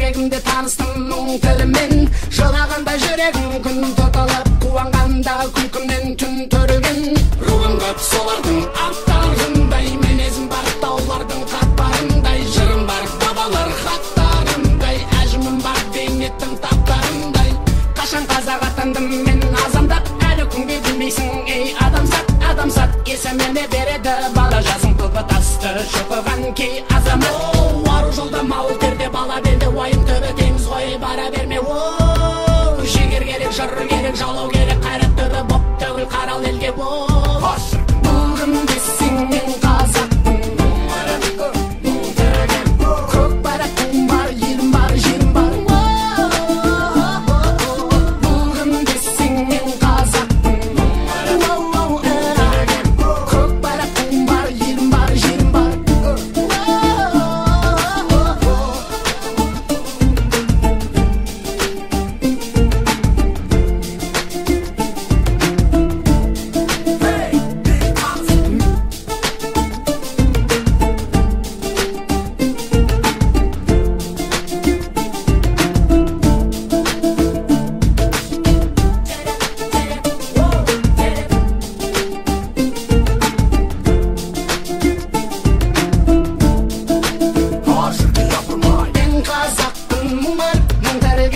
жүрегімде таныстым мұң тілімен. Жылағанда жүрегім күн тұтылып, қуанғанда күлкімнен түн түрілген. Руым көп солардың аттарындай, мінезім бар таулардың қатпарындай, жырым бар бабалар хаттарындай, әжімім бар бейнеттің таптарындай. Қашан қазақ атандым мен азамдап, әлі күнге білмейсің ей адамзат. Адамзат есіміне береді бала жазың тұлпы тасты шұпыған кей азамат. Ару жолда мауыл терде бала белді, уайым түбі теңіз ғой бара берме. Жігер керек, жыр керек, жалау керек, қайрат түбі боп төгіл қарал елге. Бұлғым десең мен қазақпын, көк байрақтың бар, елім бар, жерім бар. Бұлғым десең мен қазақпын, көк байрақтың бар, елім бар, жерім бар.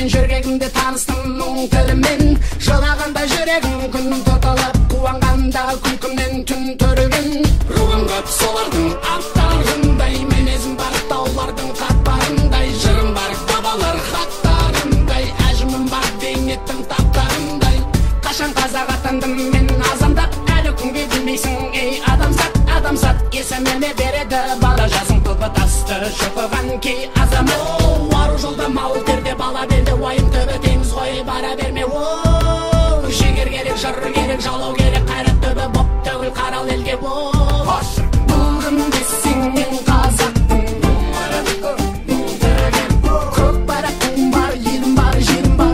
Жүрегімде таныстым мұң тілімен. Жылағанда жүрегім күн тұтылып, қуанғанда күлкімнен түн түрілген. Руым көп солардың аттарындай, мінезім бар таулардың қатпарындай, жырым бар бабалар хаттарындай, әжімім бар бейнеттің таптарындай. Қашан қазақ атандым мен азамдап, әлі күнге білмейсің ей адамзат. Адамзат есіміне береді бала жазың тұлпы тасты шұпыған кей азамат. Ару жолда мауыл терде бала белді, уайым түбі теңіз ғой бара берме. Жігер керек, жыр керек, жалау керек, қайрат түбі боп төгіл қарал елге. Бұлғым десең мен қазақпын, көк байрақтың бар, елім бар, жерім бар.